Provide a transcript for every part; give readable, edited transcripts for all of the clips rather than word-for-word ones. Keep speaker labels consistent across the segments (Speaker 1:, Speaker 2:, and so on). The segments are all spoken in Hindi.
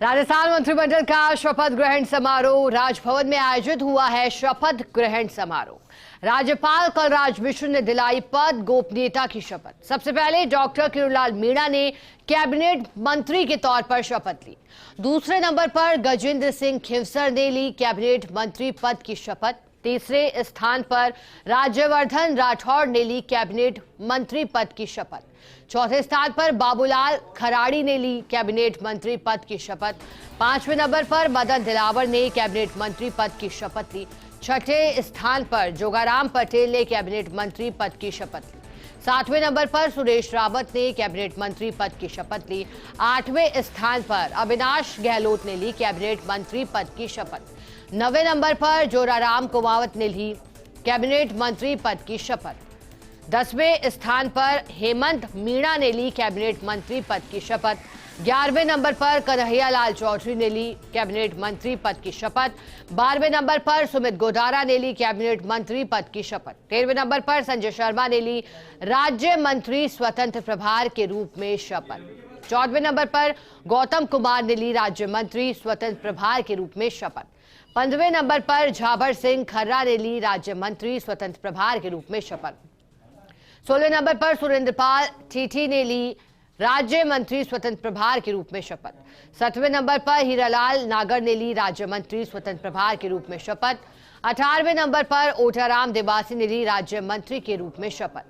Speaker 1: राजस्थान मंत्रिमंडल का शपथ ग्रहण समारोह राजभवन में आयोजित हुआ है। शपथ ग्रहण समारोह राज्यपाल कलराज मिश्र ने दिलाई पद गोपनीयता की शपथ। सबसे पहले डॉक्टर किरोड़ीलाल मीणा ने कैबिनेट मंत्री के तौर पर शपथ ली। दूसरे नंबर पर गजेंद्र सिंह खिवसर ने ली कैबिनेट मंत्री पद की शपथ। तीसरे स्थान पर राज्यवर्धन राठौड़ ने ली कैबिनेट मंत्री पद की शपथ। चौथे स्थान पर बाबूलाल खराड़ी ने ली कैबिनेट मंत्री पद की शपथ। पांचवें नंबर पर मदन दिलावर ने कैबिनेट मंत्री पद की शपथ ली। छठे स्थान पर जोगाराम पटेल ने कैबिनेट मंत्री पद की शपथ ली। सातवें नंबर पर सुरेश रावत ने कैबिनेट मंत्री पद की शपथ ली। आठवें स्थान पर अविनाश गहलोत ने ली कैबिनेट मंत्री पद की शपथ। नवें नंबर पर जोराराम कुमावत ने ली कैबिनेट मंत्री पद की शपथ। 10वें स्थान पर हेमंत मीणा ने ली कैबिनेट मंत्री पद की शपथ। 11वें नंबर पर कन्हैयालाल चौधरी ने ली कैबिनेट मंत्री पद की शपथ। 12वें नंबर पर सुमित गोदारा ने ली कैबिनेट मंत्री पद की शपथ। 13वें नंबर पर संजय शर्मा ने ली राज्य मंत्री स्वतंत्र प्रभार के रूप में शपथ। 14वें नंबर पर गौतम कुमार ने ली राज्य मंत्री स्वतंत्र प्रभार के रूप में शपथ। 15वें नंबर पर झाबर सिंह खर्रा ने ली राज्य मंत्री स्वतंत्र प्रभार के रूप में शपथ। 16वें नंबर पर सुरेंद्रपाल ठीठी ने ली राज्य मंत्री स्वतंत्र प्रभार के रूप में शपथ। 17वें नंबर पर हीरालाल नागर ने ली राज्य मंत्री स्वतंत्र प्रभार के रूप में शपथ। 18वें नंबर पर ओटाराम देवासी ने ली राज्य मंत्री के रूप में शपथ।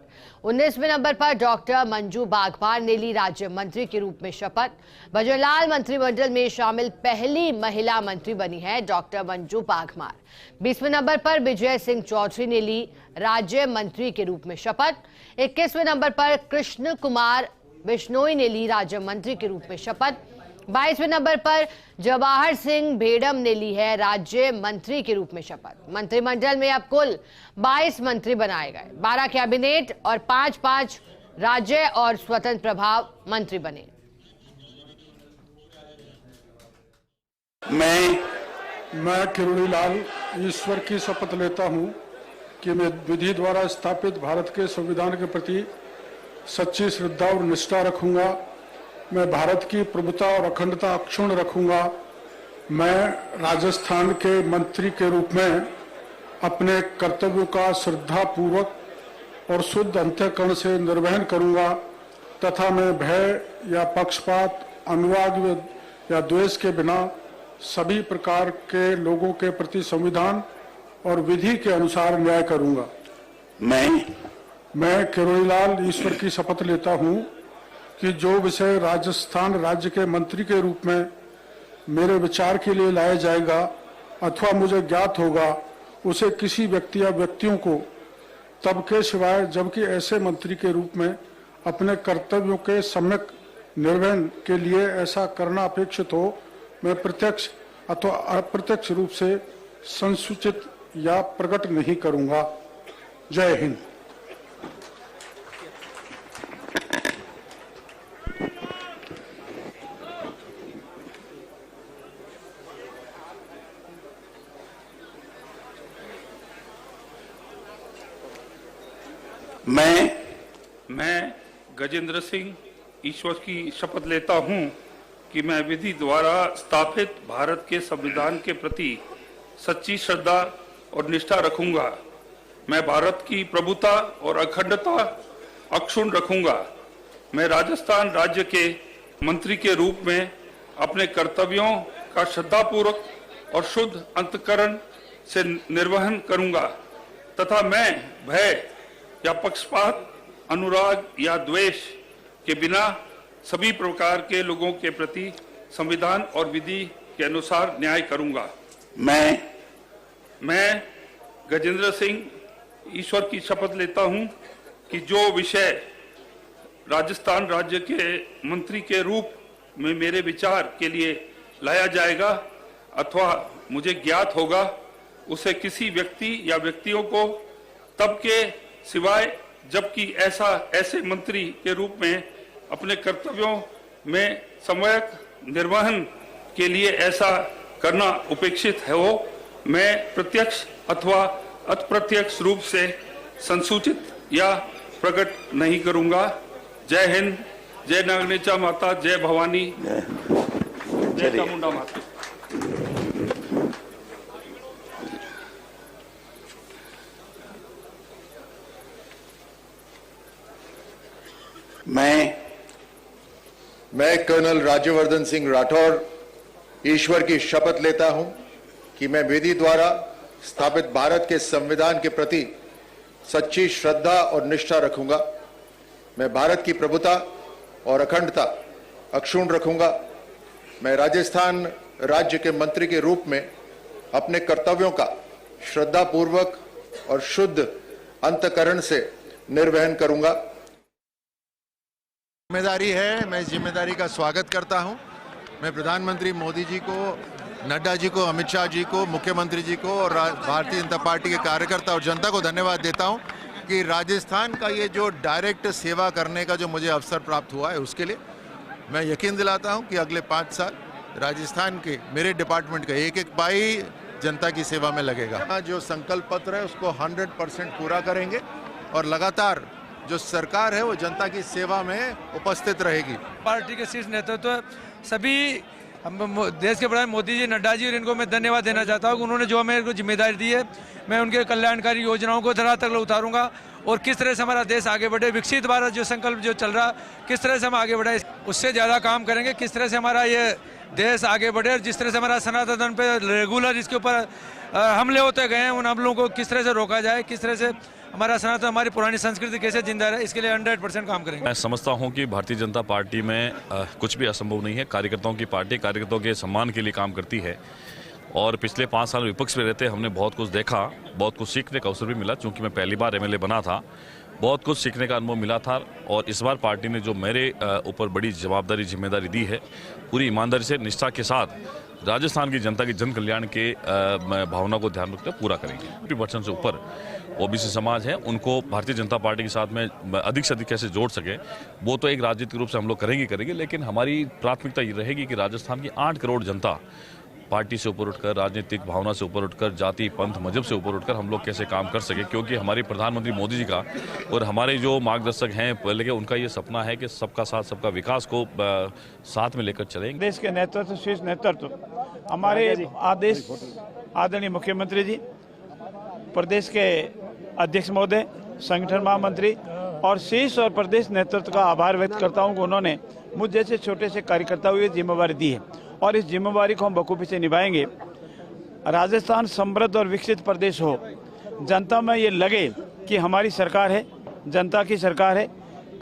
Speaker 1: 19वें नंबर पर डॉक्टर मंजू बागवान ने ली राज्य मंत्री के रूप में शपथ। भजनलाल मंत्रिमंडल में शामिल पहली महिला मंत्री बनी है डॉक्टर मंजू बागवान। 20वें नंबर पर विजय सिंह चौधरी ने ली राज्य मंत्री के रूप में शपथ। 21वें नंबर पर कृष्ण कुमार बिश्नोई ने ली राज्य मंत्री के रूप में शपथ। 22वें नंबर पर जवाहर सिंह भेड़म ने ली है राज्य मंत्री के रूप में शपथ। मंत्रिमंडल में अब कुल 22 मंत्री बनाए गए। 12 कैबिनेट और 5-5 राज्य और स्वतंत्र प्रभार मंत्री बने।
Speaker 2: मैं किरोड़ीलाल ईश्वर की शपथ लेता हूं कि मैं विधि द्वारा स्थापित भारत के संविधान के प्रति सच्ची श्रद्धा और निष्ठा रखूंगा। मैं भारत की प्रभुता और अखंडता अक्षुण्ण रखूंगा। मैं राजस्थान के मंत्री के रूप में अपने कर्तव्यों का श्रद्धा पूर्वक और शुद्ध अंतःकरण से निर्वहन करूंगा तथा मैं भय या पक्षपात, अनुराग या द्वेष के बिना सभी प्रकार के लोगों के प्रति संविधान और विधि के अनुसार न्याय करूंगा। मैं किरोड़ीलाल ईश्वर की शपथ लेता हूं कि जो विषय राजस्थान राज्य के मंत्री के रूप में मेरे विचार के लिए लाया जाएगा अथवा मुझे ज्ञात होगा उसे किसी व्यक्ति या व्यक्तियों को तब के सिवाय जबकि ऐसे मंत्री के रूप में अपने कर्तव्यों के सम्यक निर्वहन के लिए ऐसा करना अपेक्षित हो मैं प्रत्यक्ष अथवा अप्रत्यक्ष रूप से संसूचित या प्रकट नहीं करूंगा। जय हिंद।
Speaker 3: मैं गजेंद्र सिंह ईश्वर की शपथ लेता हूं कि मैं विधि द्वारा स्थापित भारत के संविधान के प्रति सच्ची श्रद्धा और निष्ठा रखूंगा। मैं भारत की प्रभुता और अखंडता अक्षुण्ण रखूंगा। मैं राजस्थान राज्य के मंत्री के रूप में अपने कर्तव्यों का श्रद्धापूर्वक और शुद्ध अंतःकरण से निर्वहन करूंगा तथा मैं भय या पक्षपात, अनुराग या द्वेष के बिना सभी प्रकार के लोगों के प्रति संविधान और विधि के अनुसार न्याय करूंगा। मैं गजेंद्र सिंह ईश्वर की शपथ लेता हूं कि जो विषय राजस्थान राज्य के मंत्री के रूप में मेरे विचार के लिए लाया जाएगा अथवा मुझे ज्ञात होगा उसे किसी व्यक्ति या व्यक्तियों को तब के सिवाय जबकि ऐसे मंत्री के रूप में अपने कर्तव्यों में सम्यक निर्वहन के लिए ऐसा करना अपेक्षित है हो मैं प्रत्यक्ष अथवा अप्रत्यक्ष रूप से संसूचित या प्रकट नहीं करूंगा। जय हिंद, जय नागनेचा माता, जय भवानी। बिरसा मुंडा माते।
Speaker 4: मैं कर्नल राज्यवर्धन सिंह राठौर ईश्वर की शपथ लेता हूं कि मैं विधि द्वारा स्थापित भारत के संविधान के प्रति सच्ची श्रद्धा और निष्ठा रखूंगा। मैं भारत की प्रभुता और अखंडता अक्षुण्ण रखूंगा। मैं राजस्थान राज्य के मंत्री के रूप में अपने कर्तव्यों का श्रद्धापूर्वक और शुद्ध अंतःकरण से निर्वहन करूंगा। जिम्मेदारी है, मैं इस जिम्मेदारी का स्वागत करता हूं। मैं प्रधानमंत्री मोदी जी को, नड्डा जी को, अमित शाह जी को, मुख्यमंत्री जी को और भारतीय जनता पार्टी के कार्यकर्ता और जनता को धन्यवाद देता हूं कि राजस्थान का ये जो डायरेक्ट सेवा करने का जो मुझे अवसर प्राप्त हुआ है उसके लिए मैं यकीन दिलाता हूं कि अगले 5 साल राजस्थान के मेरे डिपार्टमेंट का एक एक पाई जनता की सेवा में लगेगा। जो संकल्प पत्र है उसको 100% पूरा करेंगे और लगातार जो सरकार है वो जनता की सेवा में उपस्थित रहेगी।
Speaker 5: पार्टी के शीर्ष नेतृत्व सभी देश के प्रधान मोदी जी, नड्डा जी और इनको मैं धन्यवाद देना चाहता हूँ कि उन्होंने जो मेरे को जिम्मेदारी दी है मैं उनके कल्याणकारी योजनाओं को धरातल उतारूंगा और किस तरह से हमारा देश आगे बढ़े, विकसित भारत जो संकल्प जो चल रहा किस तरह से हम आगे बढ़े उससे ज़्यादा काम करेंगे। किस तरह से हमारा ये देश आगे बढ़े और जिस तरह से हमारा सनातन धर्म पे रेगुलर इसके ऊपर हमले होते गए हैं उन हमलों को किस तरह से रोका जाए, किस तरह से हमारा सनातन हमारी पुरानी संस्कृति कैसे जिंदा रहे, इसके लिए 100% काम करेंगे।
Speaker 6: मैं समझता हूं कि भारतीय जनता पार्टी में कुछ भी असंभव नहीं है। कार्यकर्ताओं की पार्टी कार्यकर्ताओं के सम्मान के लिए काम करती है और पिछले 5 साल विपक्ष में रहते हमने बहुत कुछ देखा, बहुत कुछ सीखने का अवसर भी मिला। चूंकि मैं पहली बार एमएलए बना था, बहुत कुछ सीखने का अनुभव मिला था और इस बार पार्टी ने जो मेरे ऊपर बड़ी जवाबदारी जिम्मेदारी दी है पूरी ईमानदारी से निष्ठा के साथ राजस्थान की जनता की जन कल्याण के भावना को ध्यान रखते पूरा करेंगे। 50% से ऊपर ओबीसी समाज है, उनको भारतीय जनता पार्टी के साथ में अधिक से अधिक कैसे जोड़ सके वो तो एक राजनीतिक रूप से हम लोग करेंगे, लेकिन हमारी प्राथमिकता ये रहेगी कि राजस्थान की 8 करोड़ जनता पार्टी से ऊपर उठकर, राजनीतिक भावना से ऊपर उठकर, जाति पंथ मजहब से ऊपर उठकर हम लोग कैसे काम कर सके। क्योंकि हमारे प्रधानमंत्री मोदी जी का और हमारे जो मार्गदर्शक हैं पहले के, उनका ये सपना है कि सबका साथ सबका विकास को साथ में लेकर चलेंगे।
Speaker 7: देश के नेतृत्व, शीर्ष नेतृत्व, हमारे आदेश आदरणीय मुख्यमंत्री जी, प्रदेश के अध्यक्ष महोदय, संगठन महामंत्री और शीर्ष और प्रदेश नेतृत्व का आभार व्यक्त करता हूं कि उन्होंने मुझ जैसे छोटे से कार्यकर्ता हुए जिम्मेवारी दी है और इस जिम्मेवारी को हम बखूबी से निभाएंगे। राजस्थान समृद्ध और विकसित प्रदेश हो, जनता में ये लगे कि हमारी सरकार है, जनता की सरकार है,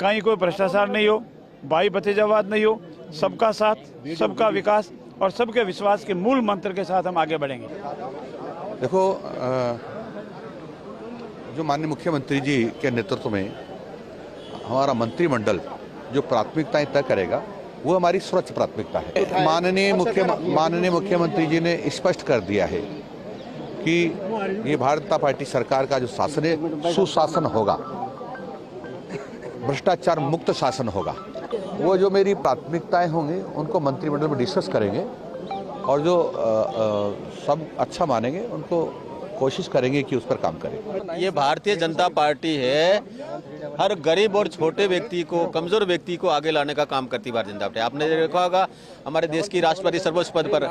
Speaker 7: कहीं कोई भ्रष्टाचार नहीं हो, भाई भतीजावाद नहीं हो, सबका साथ, सबका विकास और सबके विश्वास के मूल मंत्र के साथ हम आगे बढ़ेंगे।
Speaker 4: देखो, जो माननीय मुख्यमंत्री जी के नेतृत्व में हमारा मंत्रिमंडल जो प्राथमिकताएं तय करेगा वो हमारी सर्वोच्च प्राथमिकता है। माननीय मुख्यमंत्री जी ने स्पष्ट कर दिया है कि ये भारतीय जनता पार्टी सरकार का जो शासन है सुशासन होगा, भ्रष्टाचार मुक्त शासन होगा। वो जो मेरी प्राथमिकताएं होंगी उनको मंत्रिमंडल में डिस्कस करेंगे और जो सब अच्छा मानेंगे उनको कोशिश करेंगे कि उस पर काम करें।
Speaker 8: ये भारतीय जनता पार्टी है, हर गरीब और छोटे व्यक्ति को, कमजोर व्यक्ति को आगे लाने का काम करती भारतीय जनता पार्टी। आपने देखा होगा हमारे देश की राष्ट्रपति सर्वोच्च पद पर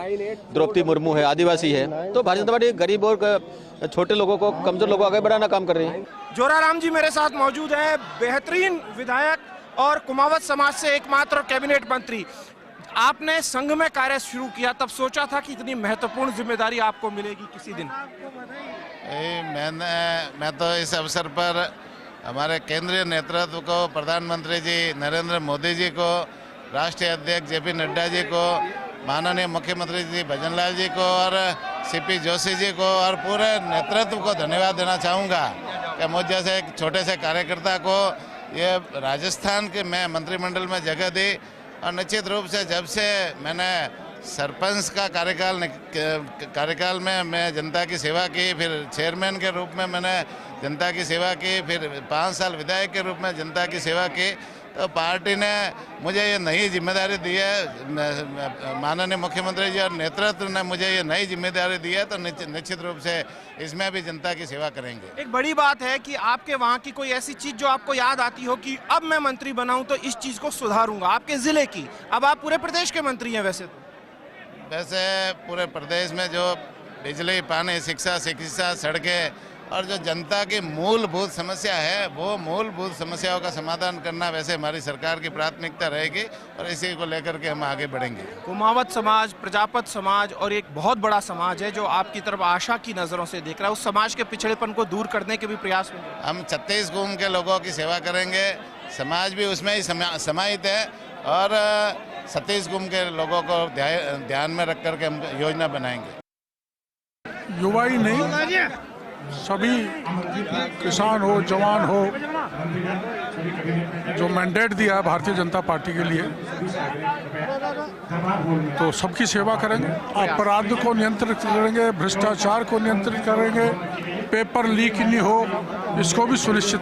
Speaker 8: द्रौपदी मुर्मू है, आदिवासी है, तो भारतीय जनता पार्टी गरीब और छोटे लोगों को, कमजोर लोगों को आगे बढ़ाना काम कर रही है।
Speaker 7: जोराराम जी मेरे साथ मौजूद है, बेहतरीन विधायक और कुमावत समाज से एकमात्र कैबिनेट मंत्री। आपने संघ में कार्य शुरू किया, तब सोचा था कि इतनी महत्वपूर्ण जिम्मेदारी आपको मिलेगी किसी दिन?
Speaker 9: मैं तो इस अवसर पर हमारे केंद्रीय नेतृत्व को, प्रधानमंत्री जी नरेंद्र मोदी जी को, राष्ट्रीय अध्यक्ष जेपी नड्डा जी को, माननीय मुख्यमंत्री जी भजनलाल जी को और सीपी जोशी जी को और पूरे नेतृत्व को धन्यवाद देना चाहूँगा कि मुझ जैसे एक छोटे से कार्यकर्ता को ये राजस्थान के मैं मंत्रिमंडल में जगह दी। और निश्चित रूप से जब से मैंने सरपंच का कार्यकाल में मैं जनता की सेवा की, फिर चेयरमैन के रूप में मैंने जनता की सेवा की, फिर 5 साल विधायक के रूप में जनता की सेवा की, तो पार्टी ने मुझे ये नई जिम्मेदारी दी है। माननीय मुख्यमंत्री जी और नेतृत्व ने मुझे ये नई जिम्मेदारी दी है, तो निश्चित रूप से इसमें भी जनता की सेवा करेंगे।
Speaker 7: एक बड़ी बात है कि आपके वहाँ की कोई ऐसी चीज जो आपको याद आती हो कि अब मैं मंत्री बनाऊं तो इस चीज को सुधारूंगा, आपके जिले की। अब आप पूरे प्रदेश के मंत्री हैं वैसे तो।
Speaker 9: वैसे पूरे प्रदेश में जो बिजली, पानी, शिक्षा, चिकित्सा, सड़कें और जो जनता की मूलभूत समस्या है, वो मूलभूत समस्याओं का समाधान करना वैसे हमारी सरकार की प्राथमिकता रहेगी और इसी को लेकर के हम आगे बढ़ेंगे।
Speaker 10: कुमावत समाज, प्रजापत समाज और एक बहुत बड़ा समाज है जो आपकी तरफ आशा की नज़रों से देख रहा है, उस समाज के पिछड़ेपन को दूर करने के भी प्रयास होंगे।
Speaker 9: हम 36 कुंभ के लोगों की सेवा करेंगे, समाज भी उसमें ही समाहित है और 36 कुंभ के लोगों को ध्यान में रख करके हम योजना बनाएंगे।
Speaker 2: युवा ही नहीं, सभी किसान हो, जवान हो, जो मैंडेट दिया है भारतीय जनता पार्टी के लिए, तो सबकी सेवा करेंगे, अपराध को नियंत्रित करेंगे, भ्रष्टाचार को नियंत्रित करेंगे, पेपर लीक नहीं हो इसको भी सुनिश्चित